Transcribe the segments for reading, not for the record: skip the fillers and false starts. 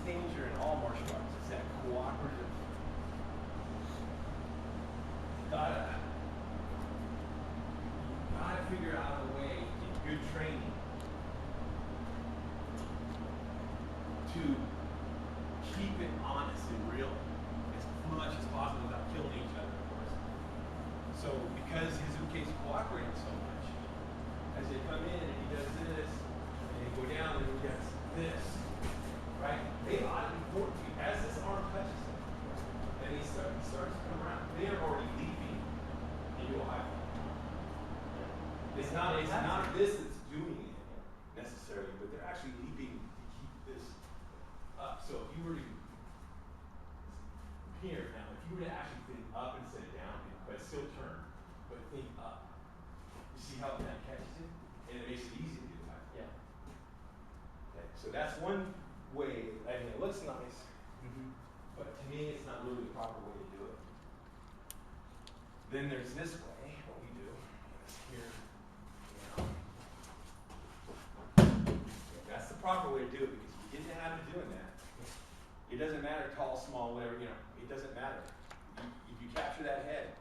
danger in all martial arts is that cooperative. Gotta figure out a way in good training to keep it honest and real as much as possible without killing each other, of course. So because Hizuke is cooperating so much, as they come in and he does this, and they go down and he does this, right? They ought to be forward to you as this arm touches him. And he starts to come around. They are already leaping and you'll high five. It's not this that's doing it necessarily, but they're actually leaping to keep this up. So if you were to here now, if you were to actually think up instead of down, but still turn, but think up. You see how that catches it? And it makes it easy to do that. Yeah. Okay, so that's one way. I mean, it looks nice, but to me, it's not really the proper way to do it. Then there's this way, what we do is here. That's the proper way to do it because if you get the habit of doing that, it doesn't matter tall, small, whatever, it doesn't matter. If you capture that head,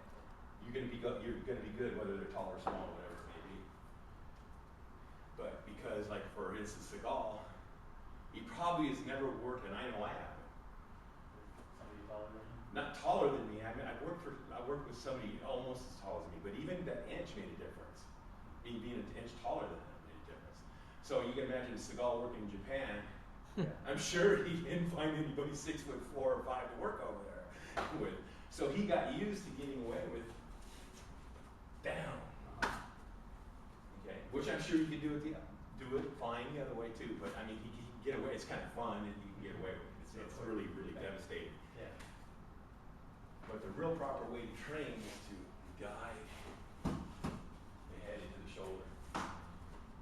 you're gonna be good whether they're tall or small, whatever it may be. But because, like for instance, Seagal, he probably has never worked, and I know I haven't. Somebody taller than you? Not taller than me. I mean, I worked with somebody almost as tall as me, but even that inch made a difference. Being an inch taller than him made a difference. So you can imagine Seagal working in Japan. I'm sure he didn't find anybody 6'4" or 5 to work over there with. So he got used to getting away with down. Okay, which I'm sure you could do it fine the other way too. But I mean, he can get away. It's kind of fun, and you can get away with it. It's really, really devastating. Yeah. But the real proper way to train is to guide the head into the shoulder.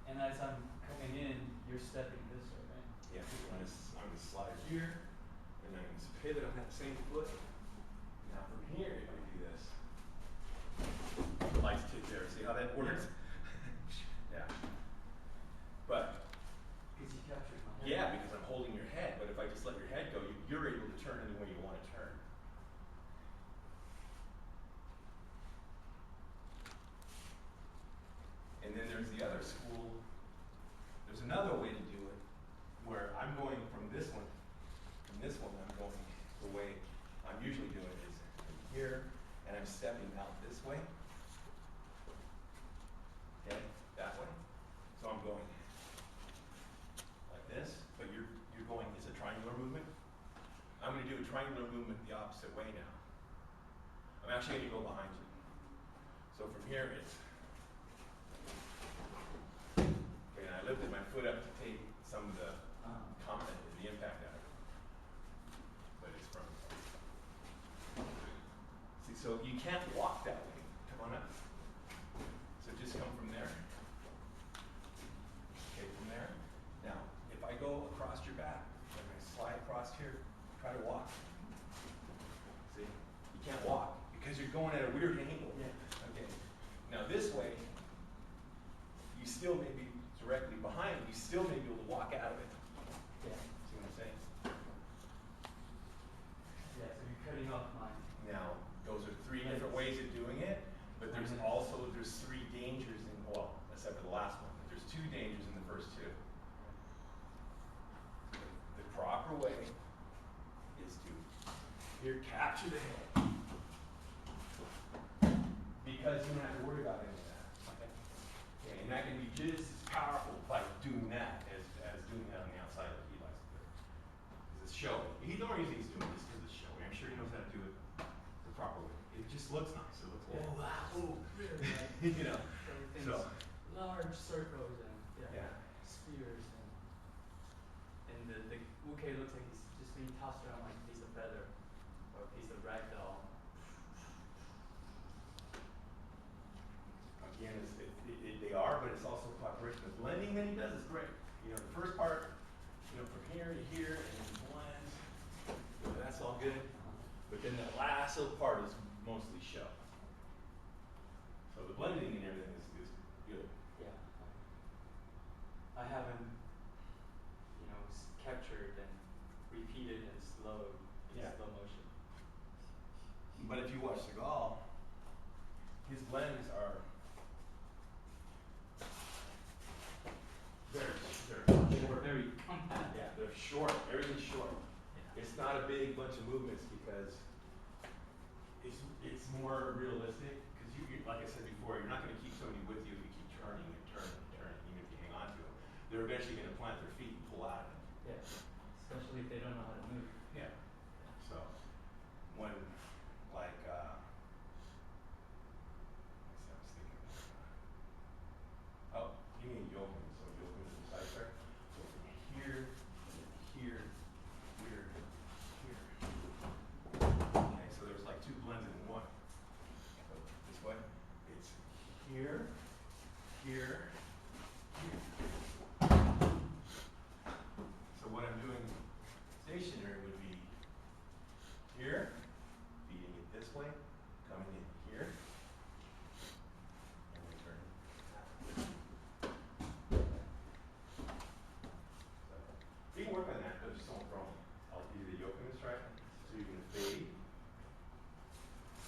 And as I'm coming in, you're stepping this way, right? Yeah, I'm gonna slide here, and I'm gonna pivot on that same foot. Now from here, if I do this, the lights hit there. See how that works? Yeah. But Because you captured my head. yeah, because I'm holding your head. But if I just let your head go, you're able to turn any way you want to turn. And then there's the other school. There's another way to do it, where I'm going from this one, I'm going the way I'm usually doing is from here, and I'm stepping out this way. Okay, that way. So I'm going like this, but you're going, it's a triangular movement. I'm going to do a triangular movement the opposite way now. I'm actually going to go behind you. So from here it's, okay, and I lifted my foot up to take some of the content, the impact out of it. But it's from, see, so you can't walk that way. Come on up. So just come from there. Okay, from there. Now, if I go across your back, and I slide across here, try to walk. See, you can't walk because you're going at a weird angle. Yeah. Okay. Now this way, you still may be directly behind. You still may be able to walk out of it. Yeah. See what I'm saying? Yeah, so you're cutting off mine. Now, those are three different ways of doing it, but there's three dangers in, well, except for the last one. There's two dangers in the first two. The proper way is to here capture the head. Because you don't have to worry about any of that. Okay, and that can be just as powerful by doing that as doing that on the outside like he likes to do. Because it's showy. He's only he's doing this because it's showy. I'm sure he knows how to do it the proper way. It just looks nice. It looks Yeah. oh wow. Really, right? You know. Everything's So large circles and yeah. spheres and the uke looks like he's just being tossed around like a piece of feather or a piece of rag doll. Again, they are, but it's also cooperation. The blending that he does is great. You know, the first part, from here to here, and then he blends. That's all good. But then that last little part is mostly show. So the blending and everything is good. Yeah. I haven't, captured and repeated his blends are they're short. Very compact. Yeah, they're short. Everything's short. Yeah. It's not a big bunch of movements because it's more realistic. Because you, like I said before, you're not going to keep somebody with you if you keep turning and turning and turning, even if you hang on to them. They're eventually going to plant their feet and pull out of it. Yeah. Especially if they don't know how to move. Yeah. So when like I was thinking oh, you mean yoking, so yoking is the side track. So from here, and then here, here, here. Okay, so there's like two blends in one. So this way, it's here, here, here. So what I'm doing stationary would be here, feeding it this way, coming in here, and returning that way. So you can work on that, but just don't throw them. I'll give you the yoke in this right. So you're going to fade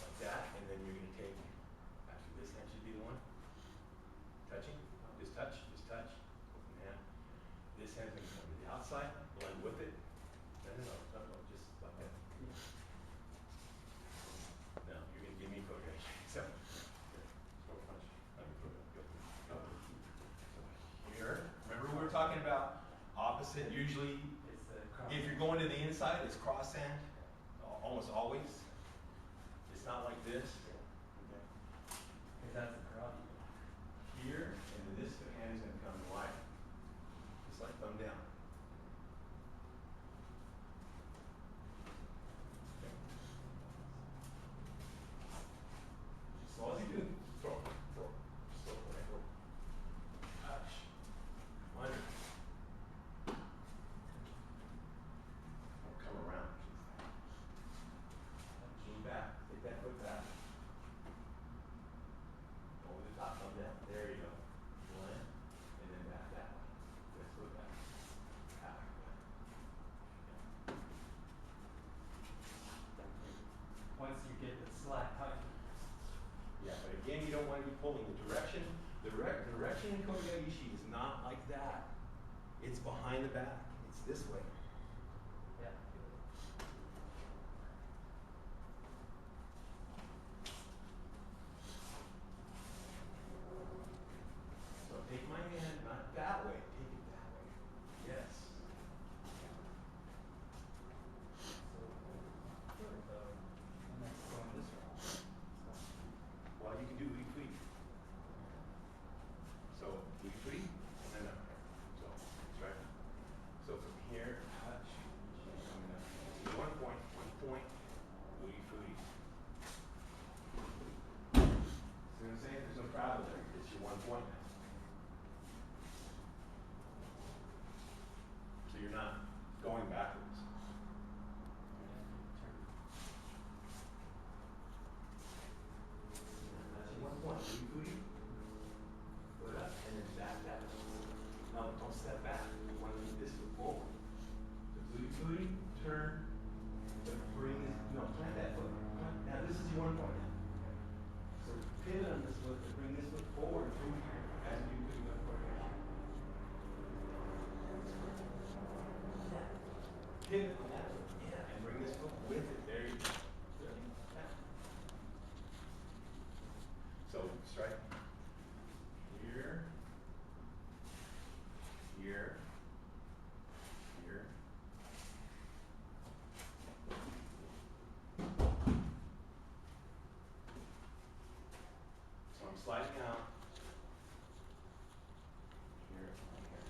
like that, and then you're going to take, actually this hand should be the one, touching, just touch, go from that. This hand's going to come to the outside, blend with it. No, just like that. No, you're going to give me kote. So, go punch. Go. So here, remember we were talking about opposite, usually It's the cross. if you're going to the inside, it's cross hand, almost always. It's not like this. Okay. Because that's the karate. Here, and then this hand is going to come wide. Just like thumb down. Okay. So all you do, throw, just throw, like throw. Touch. Under. Or come around, I should say. Lean back, take that foot back. Over the top, thumb down. There you go. One, and then back that way. This foot back. Back. Once you get the slack height. Yeah, but again, you don't want to be pulling the direction. The direction in kote gaeshi is not like that. It's behind the back. It's this way. Yeah. So take my hand, not that way. Take it that way. Yes. And that's going this route. Well, you can do weak feet. So weak feet, and then up. So that's right. So from here, touch, coming up. See, one point, weak feet. See what I'm saying? There's no travel there. It's your one point now. So you're not going backwards. That's your one point. Weak feet. Put up and then back that way. No, don't step back. You want to keep this foot forward. So booty, turn, but bring this, plant that foot. Now this is your one point now. So pivot on this foot, but bring this foot forward through here as you do putting up forward. Yeah. Pivot on that foot. Yeah, and bring this foot with it. There you go. Yeah. So strike here, here, here. So I'm sliding out. Here, and here.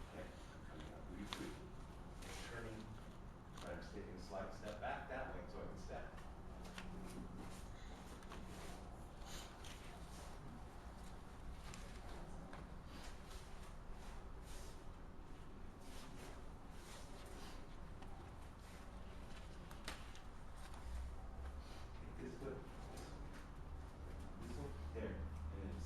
Okay, I'm coming up weakly. Turning, but I'm taking a slight step back that way so I can step. Take this foot, there, and then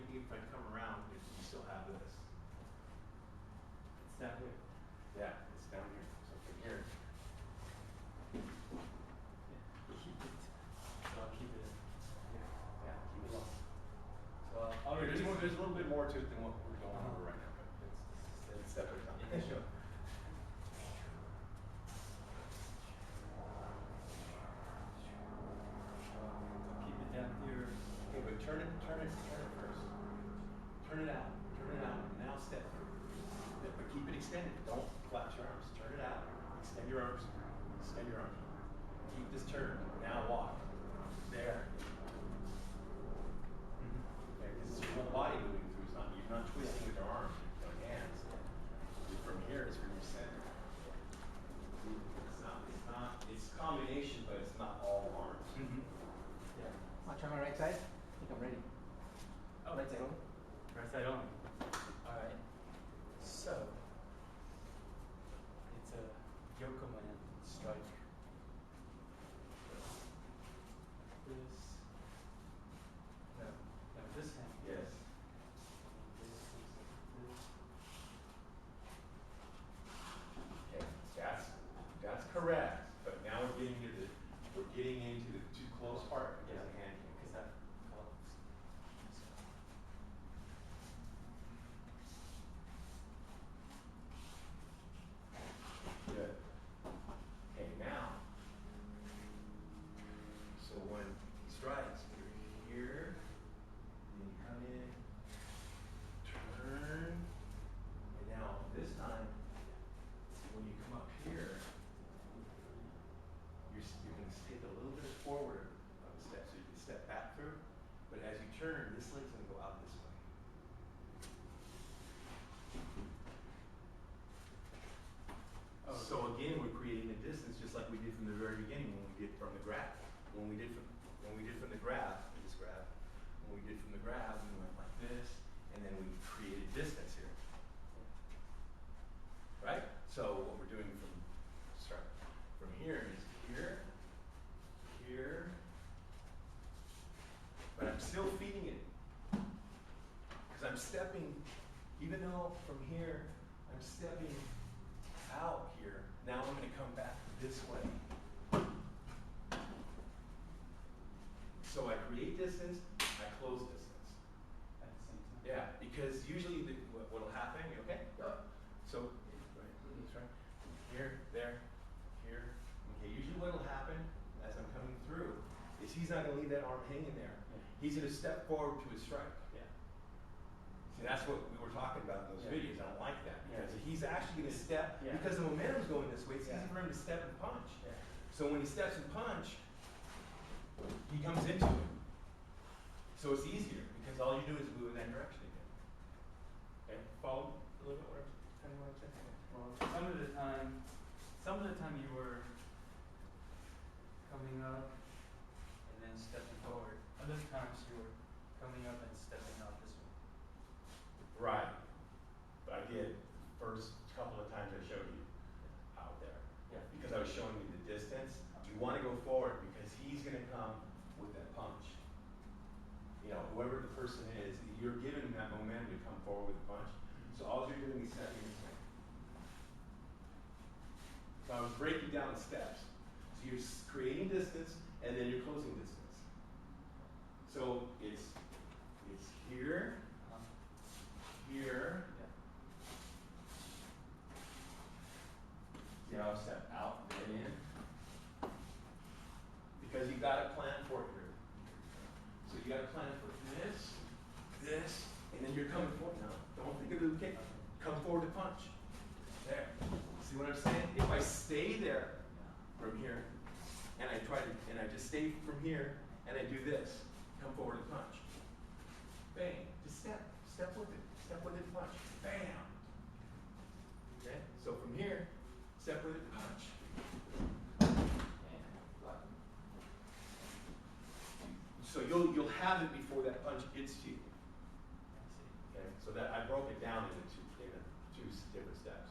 if I come around, you still have this. It's down here. Yeah, it's down here. So from here. Yeah. Keep it. So I'll keep it here. Yeah, keep it low. So I'll There's reduce. a little bit more to it than what we're going over right now, but it's step at a time. Yeah, sure. I'll keep it down here. Okay, but turn it first. Turn it out. Now step through. But keep it extended. Don't collapse your arms. Turn it out. Extend your arms. Extend your arms. Keep this turn. Now walk. There. Okay, because it's your whole body moving through. It's not, you're not twisting with your arms or hands. From here is where you center. It's a combination, but it's not all arms. Yeah. I'll try my right side. I think I'm ready. Oh, Right side only. right side only. All right. So it's a Yokoman strike. This. No, this hand. Yes. This. Okay, that's correct. But now we're getting into the too close part because the hand came. Because that columns. Good. Okay, now. So when he strikes, you're here, and you come in, turn, and now this time, when you come up here, you're going to take a little bit forward of the step, so you can step back through. But as you turn, this leg's going to go out this way. Oh, So again, we're creating a distance just like we did from the very beginning when we did from the graph. When we did from the graph, this graph, when we did from the graph, we went like this, and then we created distance here. Right? So what we're doing from here is here, here, but I'm still feeding it. Because I'm stepping, even though from here, I'm stepping out here. Now I'm going to come back this way. So I create distance, I close distance. at the same time. Yeah, because usually what'll happen, you okay? So, right, here, there, here. Okay, usually what'll happen as I'm coming through is he's not going to leave that arm hanging there. Yeah. He's going to step forward to his strike. Yeah. See, that's what we were talking about in those Yeah. videos. I don't like that because Yeah. he's actually going to step, Yeah. because the momentum's going this way, it's Yeah. easy for him to step and punch. Yeah. So when he steps and punch, he comes into it. So it's easier because all you do is move in that direction again. Okay, follow a little bit what I'm saying? Well, some of the time you were coming up and then stepping forward. Other times you were coming up and stepping out this way. Right. But I did first couple of times I showed you out there. Yeah. Because I was showing you the distance. You want to go forward because he's going to come with that punch. You know, whoever the person is, you're giving him that momentum to come forward with the punch. So all you're doing is stepping this way. So I was breaking down the steps. So you're creating distance and then you're closing distance. So it's here, here. Yeah. See how I step out and in? Because you got to plan for it here. So you got to plan for this, and then you're coming forward now. Don't think of the kick. Come forward to punch. There. See what I'm saying? If I stay there from here, and I just stay from here, and I do this, come forward to punch. Bang. Just step with it, punch. Bam. Okay? So from here, step with it, punch. So you'll have it before that punch gets to you. Okay? So that I broke it down into two different steps.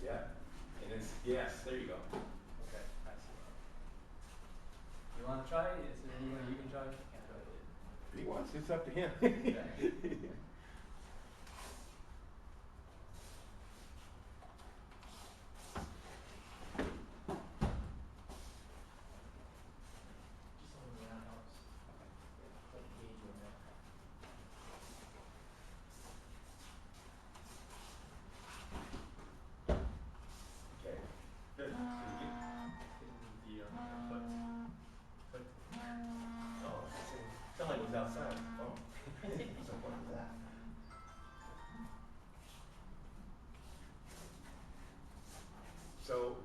Yeah. And it's yes, there you go. Okay, I see. wanna try it? Is there anyone you can try? I can't try it. If he wants, it's up to him. Just on the roundhouse. Like gauge on that. Okay. Good. Hitting the foot. Foot. Oh, sound like it was outside. Oh. So what was that? So,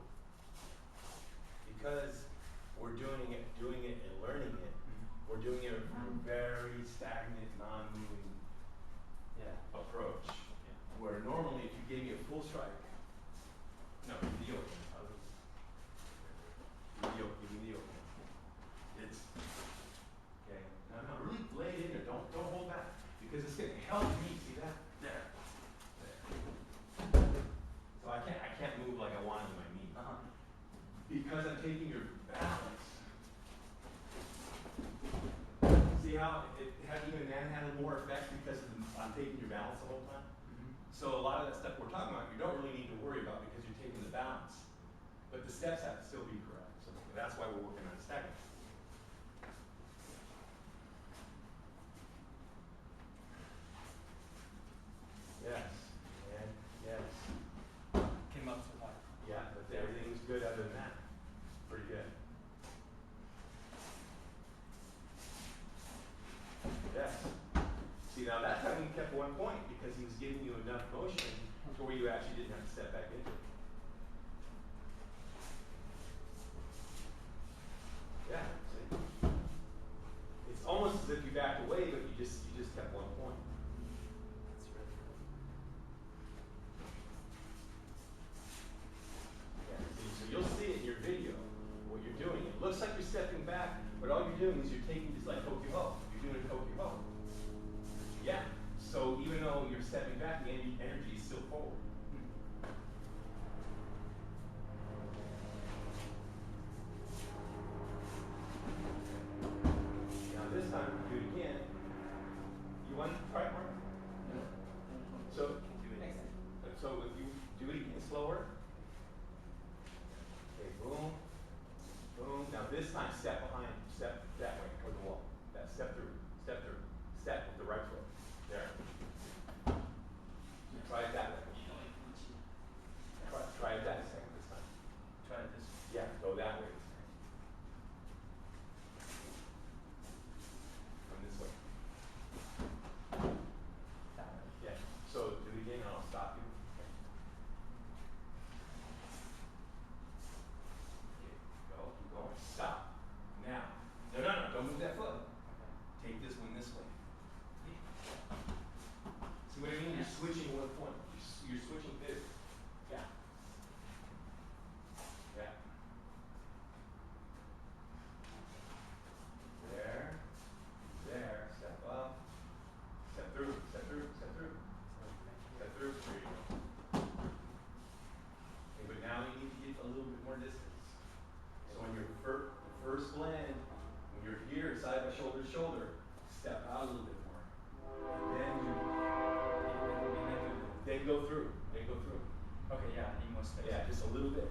because we're doing it and learning it, we're doing it from a very stagnant, non-moving Yeah. approach. Yeah. Where normally, if you gave me a full strike, no, give me the open. Give me the open. It's okay. No, really lay it in there. Don't hold back because it's gonna help me. See that? There. So I can't move like I want with my knee because I'm taking your balance. See how it had even manhandled more effect because I'm taking your balance the whole time. So a lot of that stuff we're talking about, you don't really need to worry about because you're taking the balance, but the steps have to still be correct. So that's why we're working on stacking. Yes, and yes. Came up too high. Yeah, but everything's good other than that. Pretty good. Yes. See, now that time we kept 1 point because he was giving you enough motion to where you actually didn't have to step back into it. Yeah, see? It's almost as if you backed away, but you just kept 1 point. That's really good. Yeah, see, so you'll see it in your video, what you're doing. It looks like you're stepping back, but all you're doing is you're taking just like kote ho. You're doing a kote ho. Yeah. So even though you're stepping back, the energy is still forward. Now this time, do it again. You want to try it more? So, Next time. so if you do it again slower. Okay, boom, boom. Now this time, step behind, step that way toward the wall. That step through, step with the right foot. There. Try it that way. Try it that second this time. Try it this way. Yeah, go that way. Come this way. That way. Yeah. So do it again and I'll stop you. Okay. Go, keep going. Stop. Now. No, don't move that foot. Take this one this way. See what I mean? You're switching 1 point. You're switching this. Yeah. Yeah. There. There. Step up. Step through. Step through. Step through. Step through. There you go. Okay, but now you need to get a little bit more distance. So on your first blend, when you're here, side by shoulder to shoulder, step out a little bit more. And then then go through. Then go through. Okay, yeah, I need more space. Yeah, just a little bit.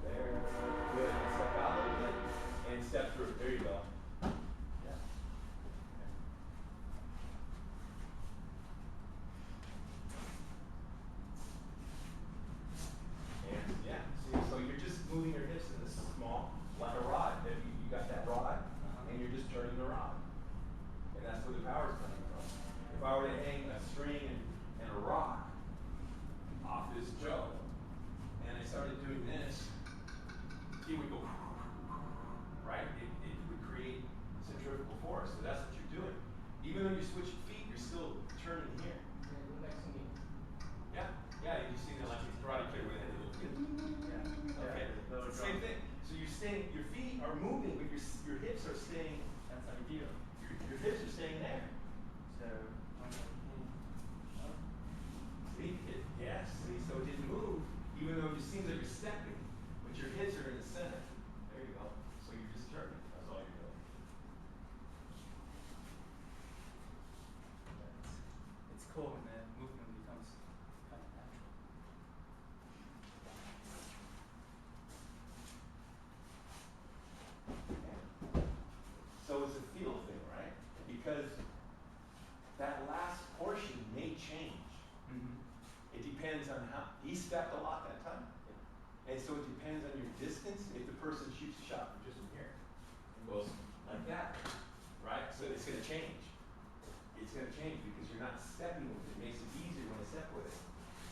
There. Good. And step out a little bit and step through. There you go. Yeah. And yeah, see, so you're just moving your hips in this small, like a rod. If you got that rod, and you're just turning the rod. And that's where the power is coming from. If I were to hang a string and a rock off this Joe, and I started doing this, it would go, right? It would create centrifugal force. So that's what you're doing. Even though you're switching feet, you're still turning here. Yeah, you see that like it's Karate Kid with it. Yeah. Okay, Little it's the same drum. thing. So you're staying, your feet are moving, but your hips are staying, That's ideal. your hips are staying there. So, See, yes, see, so it didn't move, even though it seems like you're stepping, But your hips are in the center. There you go. So you're just turning. That's all you're doing. It's cool when the movement becomes kind of natural. So it's a feel thing, right? Because that last portion may change. Mm-hmm. It depends on how he stepped a lot that time. And so it depends on your distance. If the person shoots a shot from just from here and goes like that, right? So it's gonna change. It's gonna change because you're not stepping with it. It makes it easier when I step with it.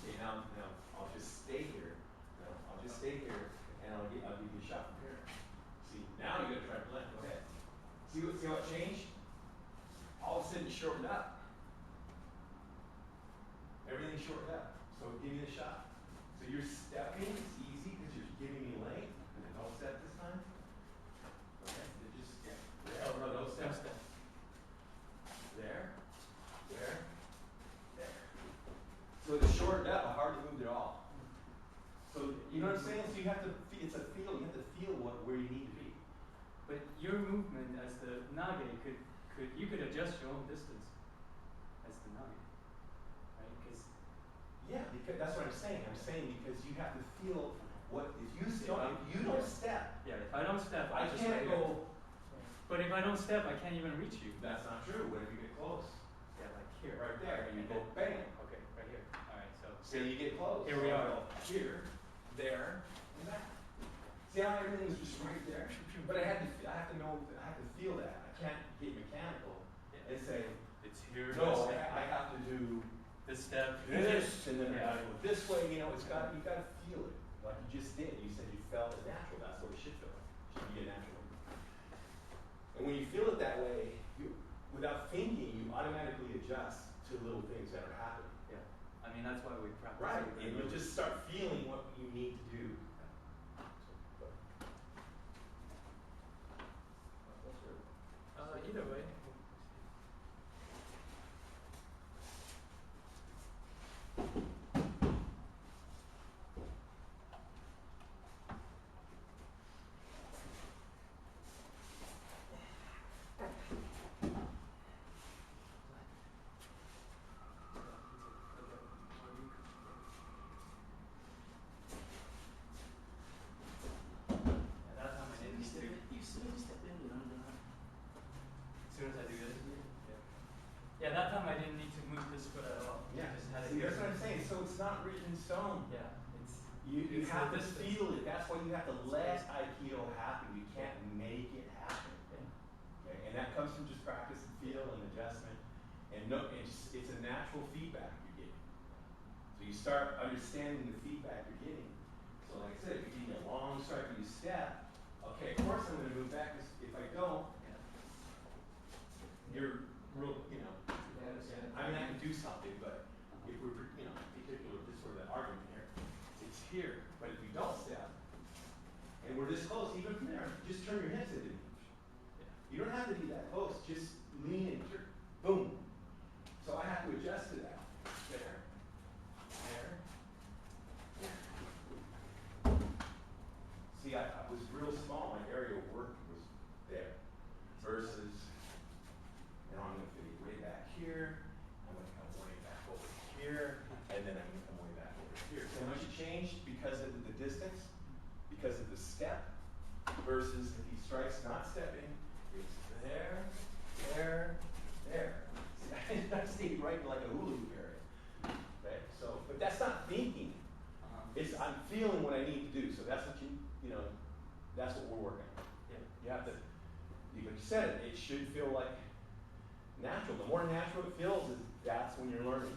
Okay, now I'll just stay here. I'll just stay here and I'll give you a shot from here. See, now you're gonna try to blend. Go ahead. See what changed? All of a sudden it shortened up. Everything shortened up. So give me a shot. So you're stepping, it's easy because you're giving me length. And then don't step this time. Okay, then just step. There. Oh, no, don't step. There. There. There. So it's shortened up, I hardly moved at all. So you know what I'm saying? So you have to it's a feel, you have to feel where you need to be. But your movement as the nage you could adjust your own distance as the nage, right? Because because that's what I'm saying. I'm saying because you have to feel what if you don't step. Yeah, if I don't step, I just can't go. But if I don't step, I can't even reach you. That's not true. What if you get close? Yeah, like here. Right there, and you go bam. Okay, right here. All right, so. So you get close. Here we are. Here, there, and that. See how everything's just right there? But I have to feel that. I can't get mechanical and say, it's here. no, I have to do this step. this, and then I gotta go this way. You know, you gotta feel it. Like you just did. You said you felt it natural. That's what it should feel like. It should be a natural. And when you feel it that way, without thinking, you automatically adjust to little things that are happening. Yeah. I mean, that's why we practice. Right. And you'll just start feeling what you need to do. Either way. Yeah, that time I didn't need to move this foot at all. Yeah, I just had see, that's what I'm saying. So it's not written in stone. Yeah, you it's have to distance. feel it. That's why you have to let Aikido happen. You can't make it happen. Yeah. Okay? And that comes from just practice and feel and adjustment. And it's a natural feedback you're getting. So you start understanding the feedback you're getting. So like I said, if you give me a long strike and you step, okay, of course I'm going to move back. Because if I don't, you're real, I mean, I can do something, but if we're, particular, this sort of argument here, it's here. But if you don't step, and we're this close, even from there, just turn your hips into the beach. You don't have to be that close. Just lean and turn. Boom. So I have to adjust to that. There. See, I was real small. My area of work was there. Versus, now I'm going to fit way back here. I'm going to come way back over here. And then I'm going to come way back over here. So how much it changed because of the distance, because of the step, versus if he strikes not stepping, it's there. See, I stayed right in like a hula hoop area. Okay? So, but that's not thinking. It's I'm feeling what I need to do. So that's what that's what we're working on. Yeah. You have to, like you said, it should feel like natural. The more natural it feels, that's when you're learning.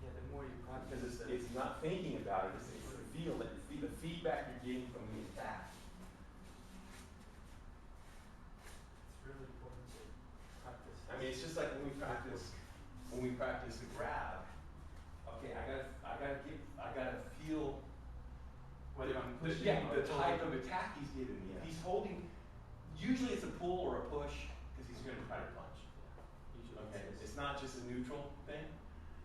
Yeah, the more you practice. Because it's not thinking about it, it's the feel, the feedback you're getting from the attack. It's really important to practice. I mean, it's just like when we practice the grab. Okay, I gotta feel whether I'm pushing the type of attack he's giving me. If he's holding, usually it's a pull or a push because he's going to try to punch. Usually Okay, it's not just a neutral thing.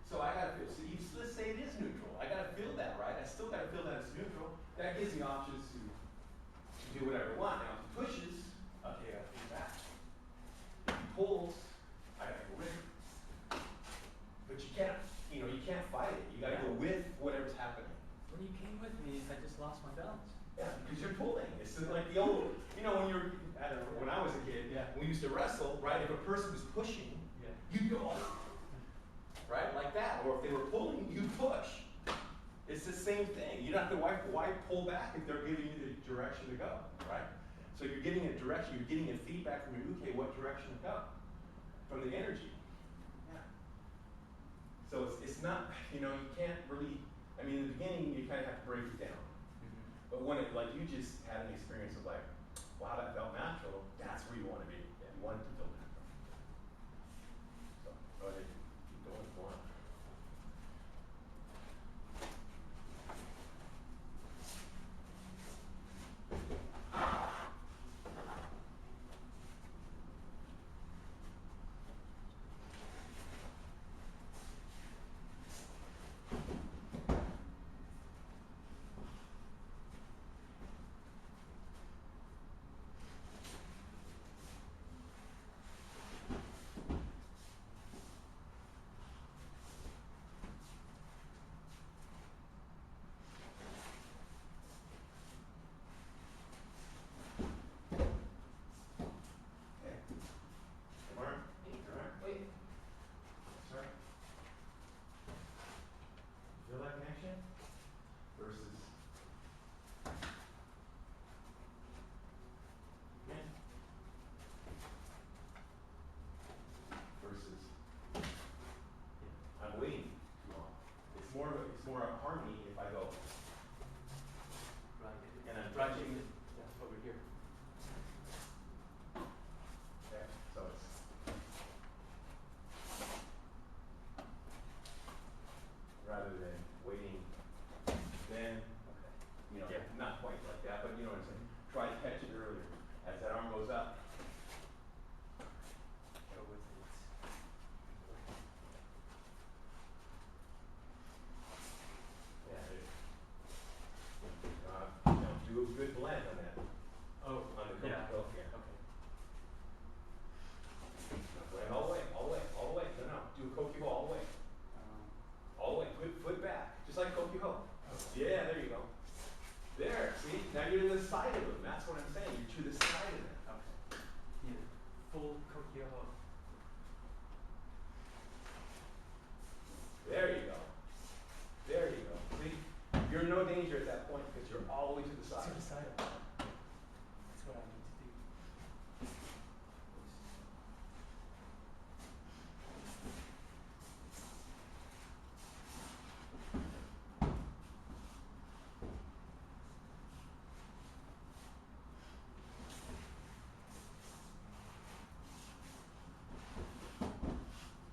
So I gotta feel. So let's say it is neutral. I gotta feel that, right? I still gotta feel that it's neutral. That gives me options to can do whatever I want. Now, if he pushes, okay, I gotta push back. If he pulls, I gotta go with him. But you can't, you can't fight it. You gotta go with whatever's happening. When you came with me, I just lost my balance. Yeah, because you're pulling. It's like the old, when you're, I don't know, when I was a kid, we used to wrestle, right? If a person was pushing, you'd go, right? Like that. Or if they were pulling, you'd push. It's the same thing. You don't have to, why pull back if they're giving you the direction to go, right? So you're getting a direction, you're getting a feedback from your uke, what direction to go from the energy. Yeah. So it's not, you can't really, in the beginning, you kind of have to break it down. But when like you just had an experience of like, wow, that felt natural, that's where you want to be. Yeah. You want it to feel natural. So go ahead, keep going, go on. It's more a harmony if I go. Right. And I'm touching. Yeah, over here. Okay, so it's. Rather than waiting, then, not quite like that, but you know what I'm saying. Try to catch it earlier. As that arm goes up. Go with it. Do a good blend on that. Oh, on the yeah. Coke. Yeah. Okay. Blend all the way, all the way, all the way. No. Do a Koke all the way. All the way. Foot back. Just like Koke ho. Yeah, there you go. There, see? Now you're to the side of them. That's what I'm saying. You're to the side of them. Okay. Yeah. Full Kokyo. There you go. There you go. See? You're in no danger at that point because you're all the way to the side. To the side. That's what I need to do.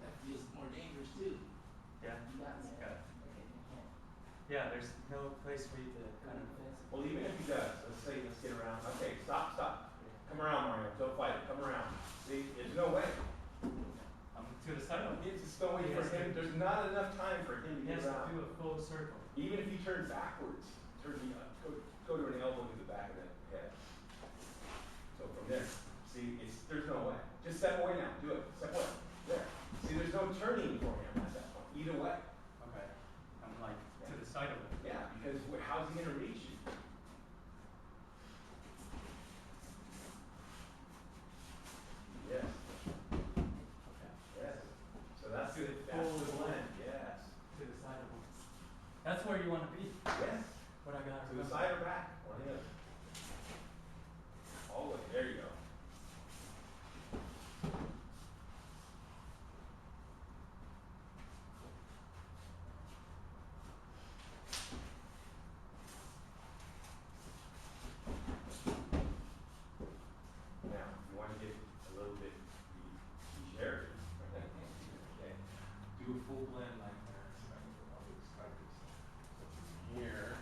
That feels more dangerous too. Yeah. You got me. Got it. Okay, you can't. Yeah, there's no place for you to kind of. Well, even if he does, let's get around. Okay, stop. Come around, Mario. Don't fight it. Come around. See, there's no way. I'm to the side of it. It's just no way for him. There's not enough time for him to He get has to around. do a full circle. Even if he turns backwards, go to an elbow to the back of the head. So from there, see, there's no way. Just step away now. Do it. Step away. There. See, there's no turning for him at that point. Either way. Okay. I'm like to the side of it. Yeah, because how's he gonna reach you? Yes. Okay. Yes. So that's To the that's full the blend. Yes. To the side of it. That's where you want to be. Yes. What I got. To the side or back, or the other. All the way. There you go. Now, you want to get a little bit shared. Okay. Do a full blend like that. So I'll do this like this. So from here,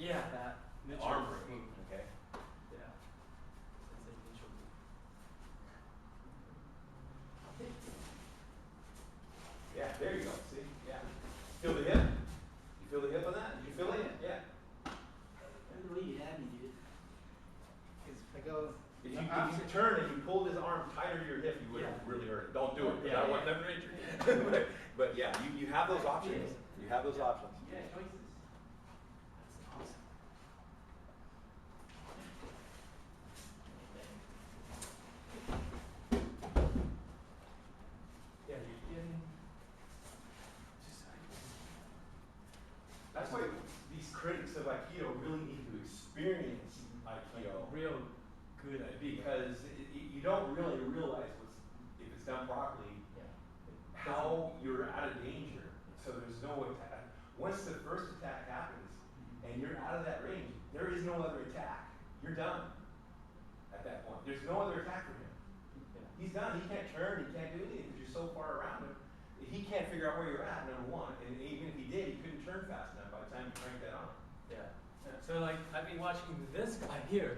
Yeah, that neutral Arm break. move. Okay. Yeah. It's a neutral move. Yeah, there you go. See? Yeah. Feel the hip? You feel the hip on that? You feel it? Yeah. That's the way you had me, dude. Because if I go. If you turn and you pulled his arm tighter to your hip, you would have really hurt it. Don't do it, because I don't want them to injure you. But yeah, you have those options. You have those options. Yeah, choices. That's awesome. Yeah, you're getting just That's why these critics of Aikido really need to experience like Aikido. real good Because you don't really realize if it's done properly, how you're out of danger. So there's no attack. Once the first attack happens and you're out of that range, there is no other attack. You're done at that point. There's no other attack for him. He's done. He can't turn. He can't do anything because you're so far around him. He can't figure out where you're at, number one. And even if he did, he couldn't turn fast enough by the time you cranked that on. Yeah. So like I've been watching this guy here.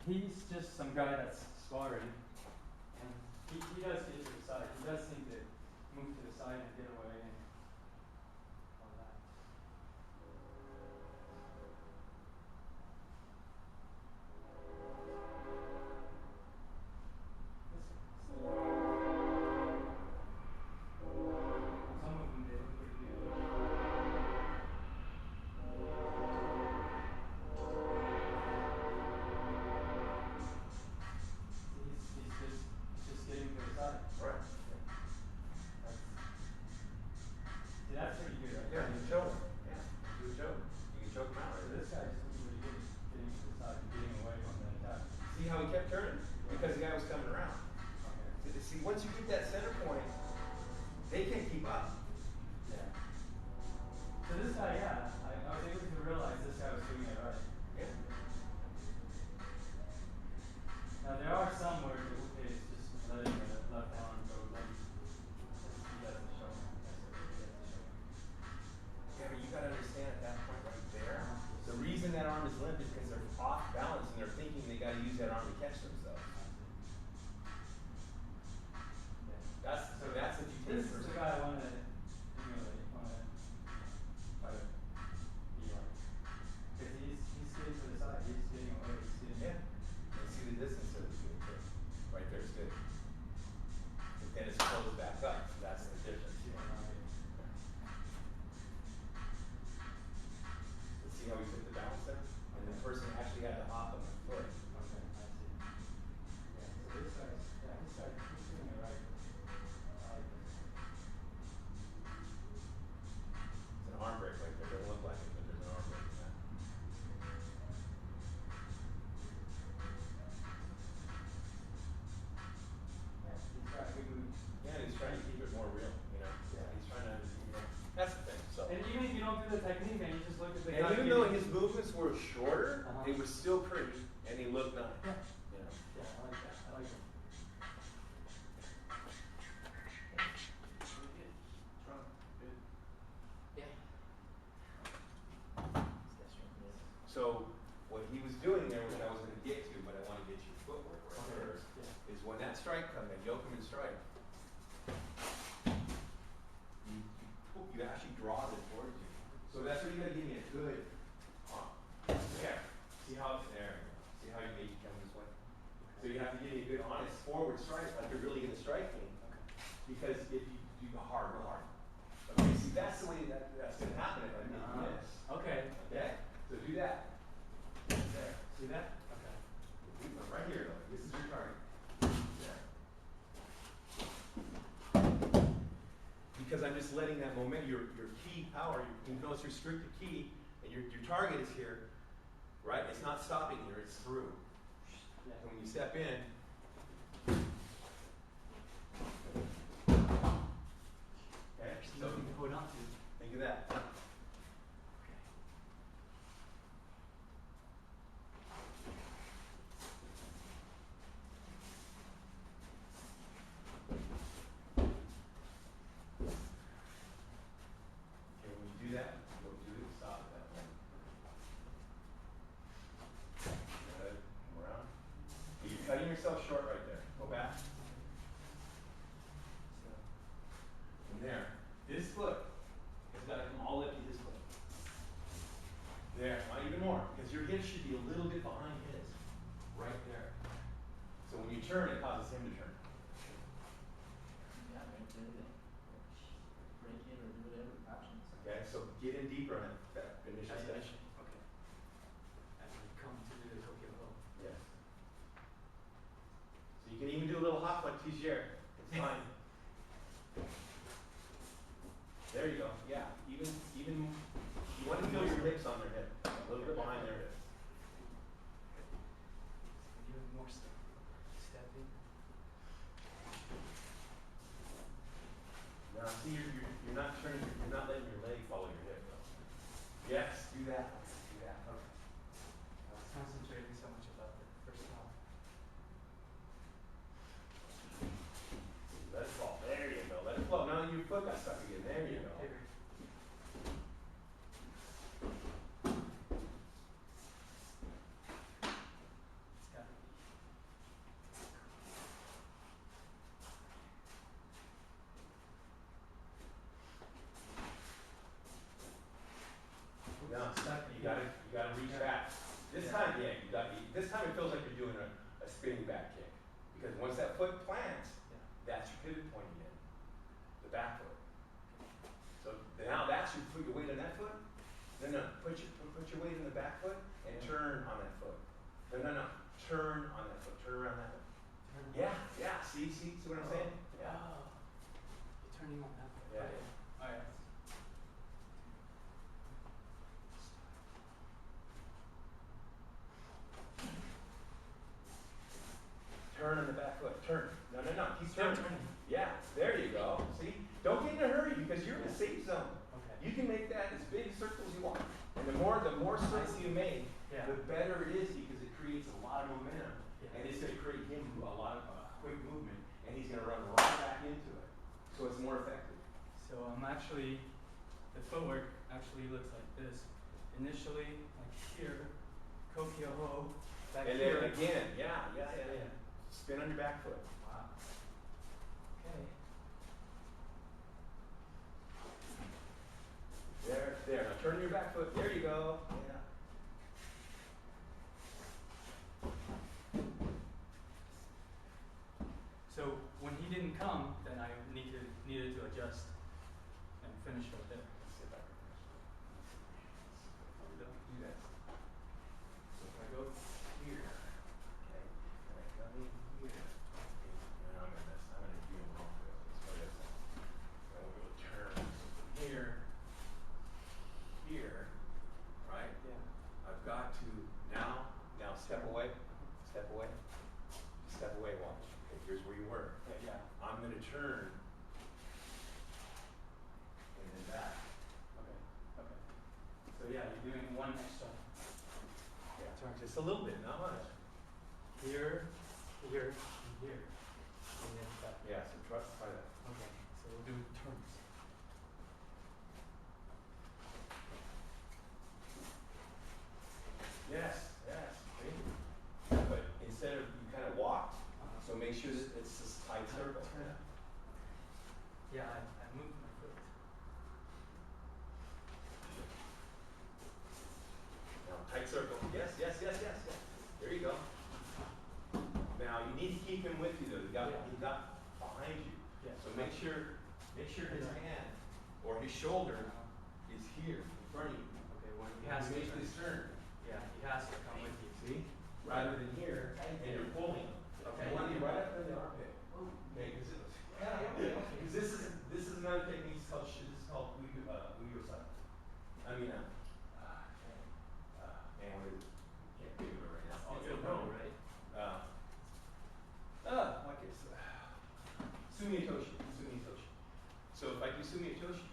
He's just some guy that's sparring, and he does get to the side. He does seem to move to the side and get away and all that. Some of them they look pretty good. He's just getting to the side. Right. That's pretty good, right? Yeah, you can choke him. Yeah, do a choke. You can choke him out So right this guy just looks really good, getting to the side and getting away from the attack. See how he kept turning? Because the guy was coming around. Okay. See, once you get that center point, they can't keep up. Yeah. So this guy, yeah, I was able to realize this guy was doing it right. Yeah. Now there are some where the uke is just letting the left arm go like he doesn't show me. Yeah, but you gotta understand at that point right there, the reason that arm is limp is because they're off balance and they're thinking they gotta use that arm to catch themselves. That's what you take This is the guy I want to emulate, want to try to be like. Because he's getting to the side, he's getting away, he's getting. Yeah. And see the distance of the good too. Right there is good. But then it's closed back up. That's the difference. Let's see how he took the balance there? And the person actually had to hop on the foot. Okay, I see. Yeah, so this guy's, he's doing it right. I like this. It's an arm break right there. It doesn't look like it, but there's an arm break in that. Yeah, he's got a good move. Yeah, he's trying to keep it more real, you know? Yeah. He's trying to, that's the thing, so. And even if you don't do the technique and you just look at the And guy even though getting- his movements were shorter, Uh-huh. they were still pretty, and he looked nice. Yeah. You know? Yeah, I like that. I like it. Really good. Strong. Good. Yeah. So what he was doing there, which I was going to get to, but I want to get your footwork right Okay. first, Yeah. is when that strike comes in, Yokeman strike, you actually draw it towards you. So that's where you got to give me a good, there. See how it's there? See how you make it come this way? So you have to give me a good, honest forward strike, like you're really going to strike me. Because if you do the hard, real hard. Okay, see, that's the way that's going to happen if I make this. Okay. Okay? So do that. There. See that? Okay. Right here, though. This is your target. There. Because I'm just letting that moment, your key power, you know it's restricted key, and your target is here, right? It's not stopping here, it's through. Yeah. And when you step in, okay? So Something to hold on to. think of that. Okay, run it, that initial stretch. Okay. As we come to do the kote hold. Yes. So you can even do a little hop like Tigier. It's fine. There you go. Yeah. Even you want to feel your hips on their hip. A little bit behind their hips. Even more stuff. Stepping. Now see you're not turning, you're not letting your leg follow your hip though. Yes, do that. Do that. Okay. I was concentrating so much about the first half. Let it fall. There you go. Let it flow. Now your foot got stuck again. There you go. Here. It's got it. Now you gotta reach back. This time, yeah, this time it feels like you're doing a spinning back kick. Because once that foot plants, that's your pivot point again. The back foot. So now that's your put your weight on that foot. No, put your weight in the back foot and turn on that foot. No. Turn on that foot. Turn around that foot. Yeah. See what I'm saying? Yeah. Oh. You're turning on that foot. Yeah. Okay. Alright. Turn on the back foot. Turn. No. Keep Still turning. turning. Yeah. There you go. See? Don't get in a hurry because you're in a safe zone. Okay. You can make that as big a circle as you want. And the more circles you make, the better it is because it creates a lot of momentum. Yeah. And it's going to create him a lot of quick movement. And he's going to run right back into it. So it's more effective. So I'm actually, the footwork actually looks like this. Initially, like here, kote ho, back And here. then again, yeah. Spin on your back foot. Wow. Okay. There. Now turn your back foot. There you go. Yeah. So when he didn't come, then I needed to adjust and finish right there. Let's sit back. Do that. So if I go here, Okay. And I come in here. And I'm gonna do it wrong. Let's go this way. And we'll go turn here. Here. Right? yeah. I've got to now step away. Step away. Step away, watch. Okay, here's where you were. Okay, yeah. I'm gonna turn. And then back. Okay. So yeah, you're doing one extra. Yeah, turn just a little bit, not much. Here, and here. And then back. Yeah, so try that. Okay. So we'll do turns. Yes. See? But instead of you kind of walked, so make sure that it's this tight circle. Turn. Yeah, I moved my foot. Now tight circle. Yes. There you go. Now you need to keep him with you though. He got behind you. Yeah. So make sure his hand or his shoulder is here in front of you. Okay, when he He has to makes turn. this turn. Yeah, he has to come with you. See? Rather than here, and you're pulling. Okay. You want to be right up in the armpit. Okay, because this is another technique. This is called RiverSide. Man, we can't think of it right now. It's a row, right? Like it's Sumiyatoshi. So if I do Sumiyatoshi,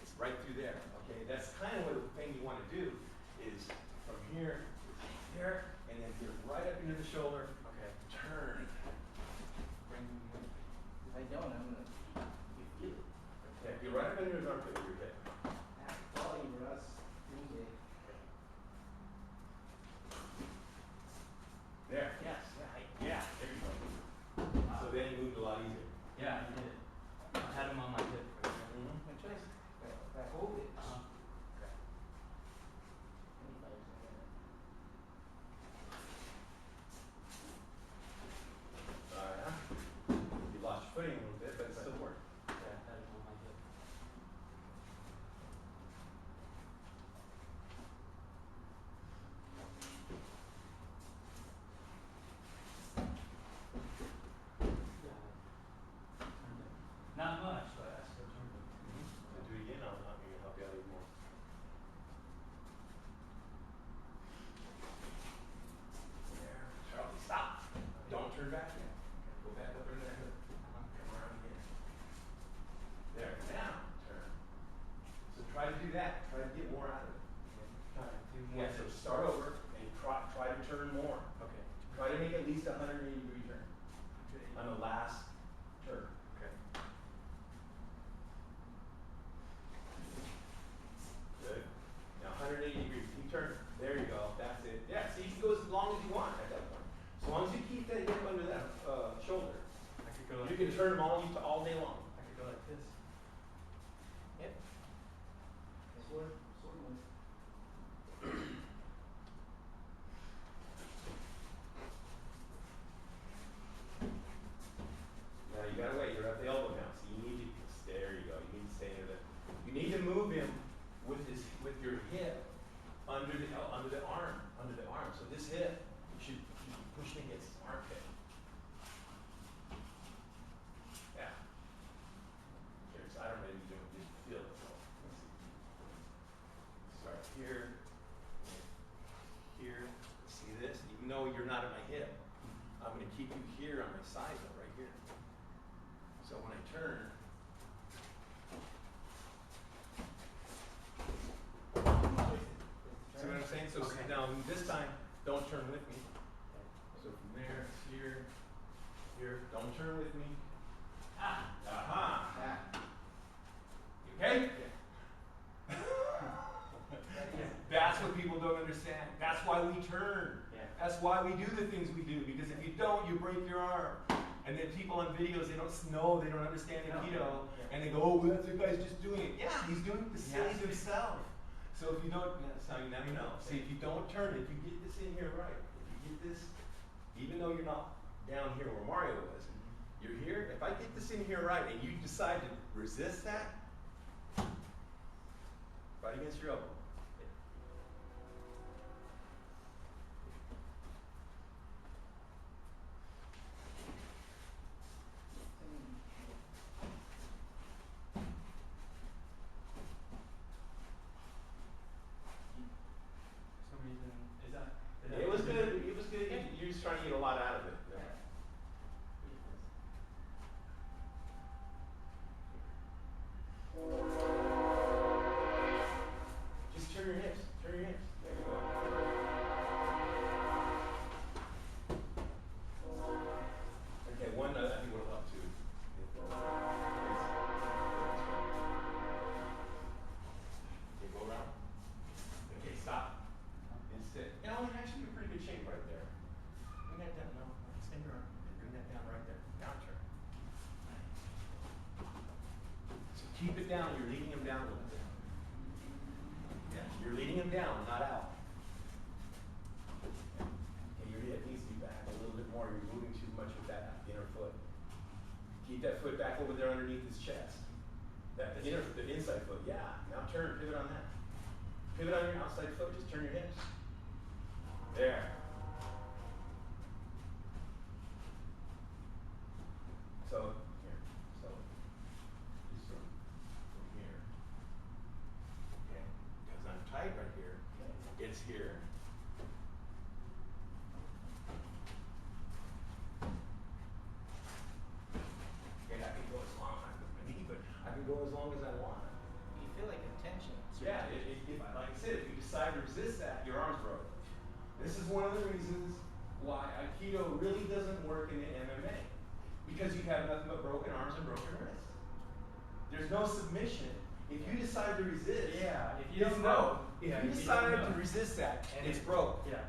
it's right through there. Okay, that's kind of what the thing you want to do is from here to here, and then get right up into the shoulder. Okay. Turn. Bring him with me. If I don't, I'm gonna get it. Yeah, get right up into his armpit with your hip. Volume for us. There. Yes. Yeah. There you go. So then you moved a lot easier. Yeah, he did it. I had him on my hip. My choice. If I hold it. Okay. You lost your footing a little bit, but it still worked. Yeah, I had him on my hip. do that. Try to get more out of it. Try to do more. Yeah, so start over and try to turn more. Okay. Try to make at least a 180-degree turn on the last turn. Okay. Good. Now 180 degrees. Keep turning. There you go. That's it. Yeah, so you can go as long as you want at that point. As long as you keep that hip under that shoulder. I could go like You can turn them all day long. I could go like this. Yep. Sort of. Now you gotta wait. You're at the elbow now, so you need to. There you go. You need to stay near the. You need to move him with your hip under the arm, So this hip should be pushing against his armpit. Yeah. Here, so I don't really didn't feel it. So let's see. Start here. Here. See this? Even though you're not at my hip, I'm going to keep you here on my side, though, right here. So when I turn, see what I'm saying? So Okay. now this time, don't turn with me. So from there, here, don't turn with me. Aha. You okay? That's what people don't understand. That's why we turn. Yeah. That's why we do the things we do. Because if you don't, you break your arm. And then people on videos, they don't know, they don't understand Aikido, and they go, oh, well, that's the guy's just doing it. Yeah, he's doing it to save himself. So if you don't, now you know. See, if you don't turn, if you get this in here right, if you get this, even though you're not down here where Mario was, you're here. If I get this in here right, and you decide to resist that, right against your elbow. For some reason, is that? It was good. It was good. You're just trying to get a lot out of it. Yeah. Just turn your hips. Turn your hips. There you go. Okay, one I think would help too. Okay, go around. Okay, stop. And sit. You know, you're actually in pretty good shape right there. Bring that down. No, extend your arm. Bring that down right there. Down turn. So keep it down. You're leading him down a little bit. Yeah, you're leading him down, not out. Okay, your hip needs to be back a little bit more. You're moving too much with that inner foot. Keep that foot back over there underneath his chest. The inside foot. Yeah. Now turn. Pivot on that. Pivot on your outside foot. Just turn your hips. There. So here. So just from here. Okay. Because I'm tight right here. It's here. Okay, I can go as long but I can go as long as I want. You feel like a tension. Yeah, like I said, if you decide to resist that, your arm's broken. This is one of the reasons why Aikido really doesn't work in the MMA. Because you have nothing but broken arms and broken wrists. There's no submission. If you decide to resist, if you don't broke. know. If Yeah, you if you decide don't to know. resist that, And it's broke. Yeah.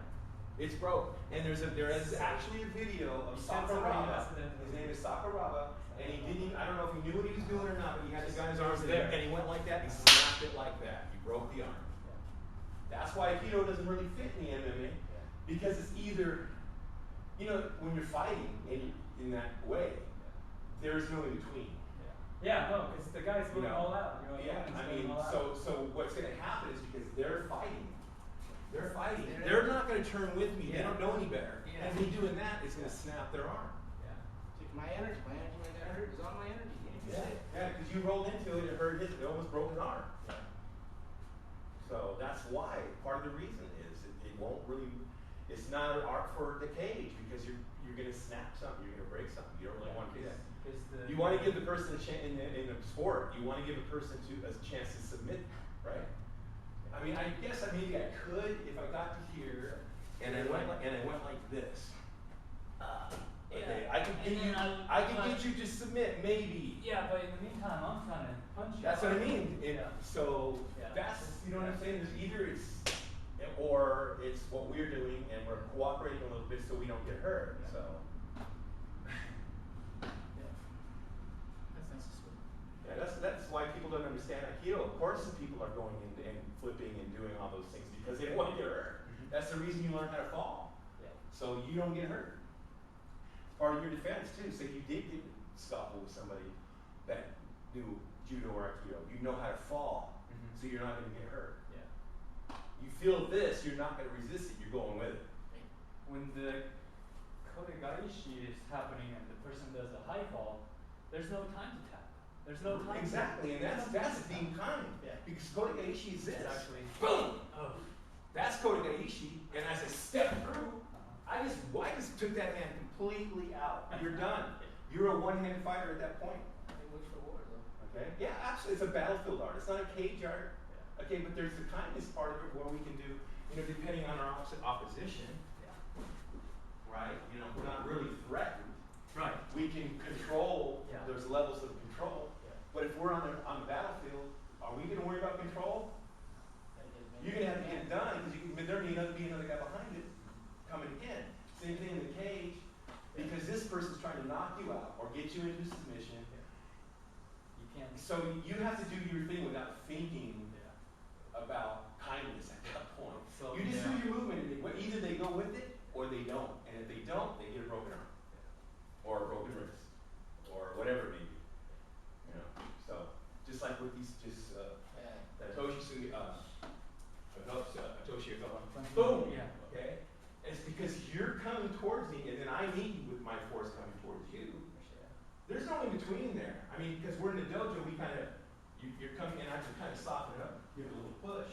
It's broke. And there is actually a video of You said somebody Sakuraba. else did. His name is Sakuraba, and he didn't. I don't know if he knew what he was doing or not, but he had the guy's arms there. and he went like that. He snapped it like that. He broke the arm. That's why Aikido doesn't really fit in the MMA, because it's either, when you're fighting in that way, there is no in between. Yeah, no, because the guy's going all out. Yeah, I mean, all out. so what's going to happen is because they're fighting. They're not going to turn with me. They don't know any better. Yeah. And me doing that is going to snap their arm. My energy got hurt. It was all my energy. Yeah, because you rolled into it, it hurt it almost broke his arm. So that's why, part of the reason is it won't really, it's not an art for the cage, because you're you're gonna snap something, you're gonna break something. You don't really want to do that. Because You want to give the person a chance in a sport. You want to give a person a chance to submit, right? I mean, I guess maybe I could if I got to here and I went like this. Okay, I could get you to submit, maybe. Yeah, but in the meantime, I'm trying to punch you. That's what I mean. Yeah. So Yeah. that's, you know what I'm saying? There's either or it's what we're doing and we're cooperating a little bit so we don't get hurt. Yeah. So Yeah. That's nice to swim. yeah, that's why people don't understand Aikido. Of course, the people are going in and flipping and doing all those things because they don't want to get hurt. That's the reason you learn how to fall. Yeah. So you don't get hurt. It's part of your defense too. So you did get scuffle with somebody that knew judo or Aikido. You know how to fall, so you're not going to get hurt. Yeah. You feel this, you're not going to resist it. You're going with it. When the kote gaeshi is happening and the person does a high fall, there's no time to tap. There's no time. Exactly, and that's being kind. Yeah. Because kote gaeshi is this. It's actually Boom. Oh. That's kote gaeshi, and as I step through, I just took that man completely out. You're done. You're a one-handed fighter at that point. It works for war, though. Okay? Yeah, absolutely. It's a battlefield art. It's not a cage art. Yeah. Okay, but there's the kindness part of it where we can do, depending on our opposition, Yeah. right? We're not really threatened. Right. We can control. Yeah. There's levels of control. Yeah. But if we're on the battlefield, are we going to worry about control? You're going to have to get it done because there may be another guy behind it coming in. Same thing in the cage, because this person's trying to knock you out or get you into submission. You can't. So you have to do your thing without thinking Yeah. about kindness at that point. So, You just yeah. do your movement, and either they go with it or they don't. And if they don't, they get a broken arm or a broken wrist or whatever it may be. So just like with these, boom. Yeah. Okay. It's because you're coming towards me, and then I meet you with my force coming towards you. There's no in between there. I mean, because we're in the dojo, you're coming, and I can kind of soften it up, give it a little push.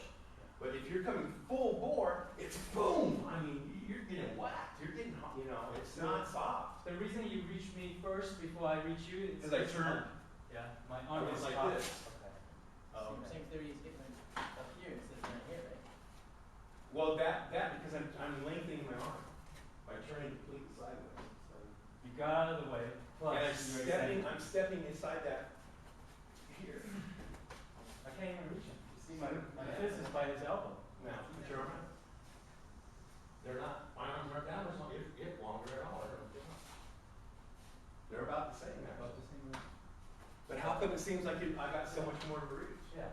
But if you're coming full bore, it's boom. I mean, you're getting whacked. You're getting, it's not soft. The reason you reach me first before I reach you is Because I turned. Yeah, my arm It's is like top. this. Okay. Same theory is getting up here instead of right here, right? Well, that because I'm lengthening my arm by turning completely sideways. So. You got out of the way. Plus, And I'm stepping inside that here. I can't even reach him. You see, my fist is by his elbow. Now, put your arm out. They're not, my arms aren't that much longer. Get longer at all. They're about the same, actually. About the same way. But how come it seems like I got so much more to reach? Yeah.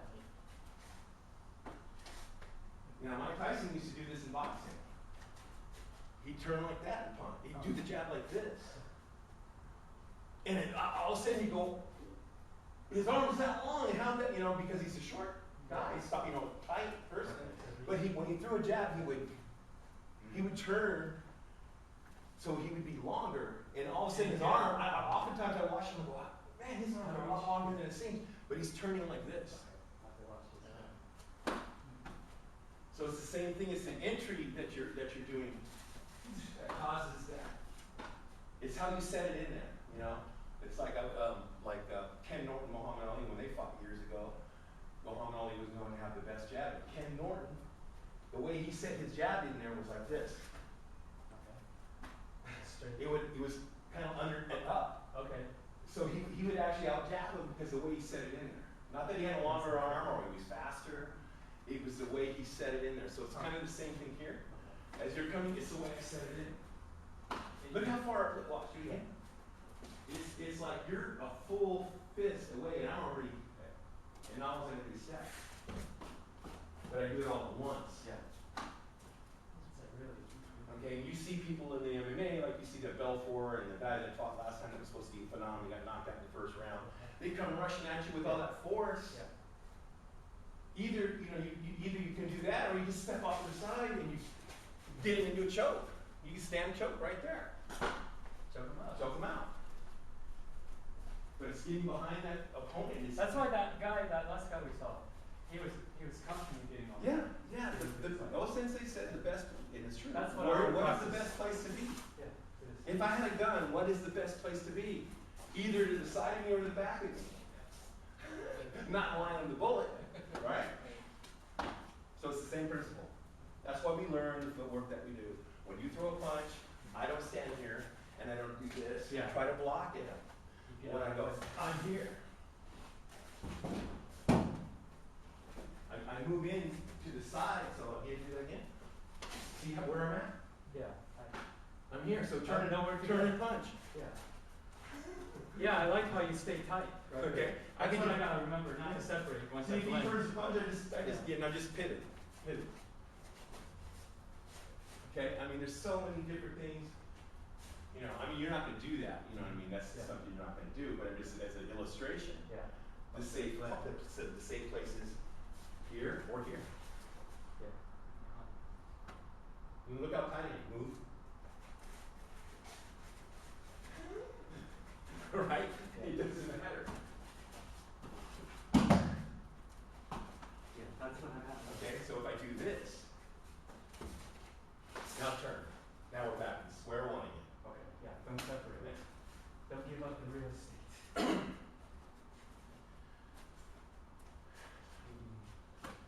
Mike Tyson used to do this in boxing. He'd turn like that and punt. He'd do the jab like this. And then all of a sudden he'd go, his arm was that long, and how that, because he's a short guy, he's tight person. But when he threw a jab, he would turn so he would be longer. And all of a sudden his arm, oftentimes I watch him go, man, his arms are a lot longer than it seems. But he's turning like this. So it's the same thing as the entry that you're doing that causes that. It's how you set it in there, It's like Ken Norton, Muhammad Ali, when they fought years ago. Muhammad Ali was known to have the best jab. But Ken Norton, the way he set his jab in there was like this. Straight. It was kind of under and up. Okay. So he would actually out jab him because of the way he set it in there. Not that he had a longer arm or he was faster. It was the way he set it in there. So it's kind of the same thing here. As you're coming, it's the way I set it in. Look how far, watch, do it again. It's like you're a full fist away, and I'm already, and I was in a step. But I do it all at once. Yeah. It's like really. Okay, you see people in the MMA, like you see the Belfort and the guy that fought last time that was supposed to be phenomenal, got knocked out in the first round. They come rushing at you with all that force. Yeah. Either you can do that, or you just step off to the side and you get him into a choke. You can stand choke right there. Choke him out. Choke him out. But it's getting behind that opponent. That's why that last guy we saw, he was constantly getting on. Yeah. The sensei said the best, and it's true. That's what Where's the best place to be? Yeah. It is. If I either to the side of me or the back of me. Not line of the bullet, right? So it's the same principle. That's why we learn the footwork that we do. When you throw a punch, I don't stand here and I don't do this. Yeah. Try to block it. When I go, I'm here. I move in to the side, so I'll get you again. See where I'm at? Yeah. I'm here, so I don't know where to turn go. and punch. Yeah. Yeah, I like how you stay tight. Right? Okay. That's what I gotta remember, not to separate once See, I if he blend. turns the punch, I just pivot. Okay, I mean, there's so many different things. You know, I mean, you're not going to do that. You know what I mean? That's something you're not going to do. But just as an illustration, Yeah. the safe places here or here. Yeah. And look how tiny you move. Right? It doesn't matter. Yeah, that's what I have. Okay, so if I do this, now turn. Now we're back to square one again. Okay, yeah, don't separate it. Don't give up the real estate.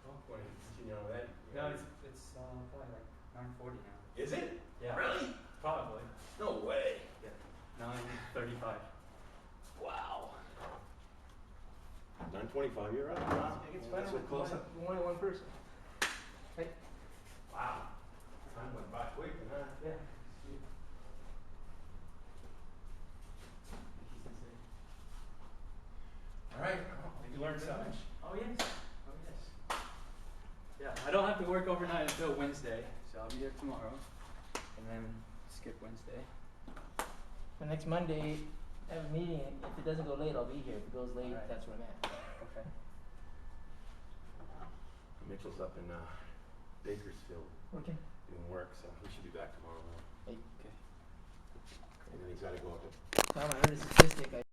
Oh, want to continue on with that? No, it's probably like 9:40 now. Is it? Yeah. Really? Probably. No way. Yeah. 9:35. Wow. 9:25, you're up. Wow. It's That's so close up. Only one person. Right? Wow. Time went by quick, huh? Yeah. All right. Did you learn something? Oh yes. Oh yes. Yeah, I don't have to work overnight until Wednesday, so I'll be there tomorrow, and then skip Wednesday. The next Monday, I have a meeting. If it doesn't go late, I'll be here. If it goes late, Alright. that's where I'm at. Okay. Mitchell's up in Bakersfield Okay. doing work, so he should be back tomorrow morning. Hey. Okay. And then he's got to go up to Tom, I heard a statistic.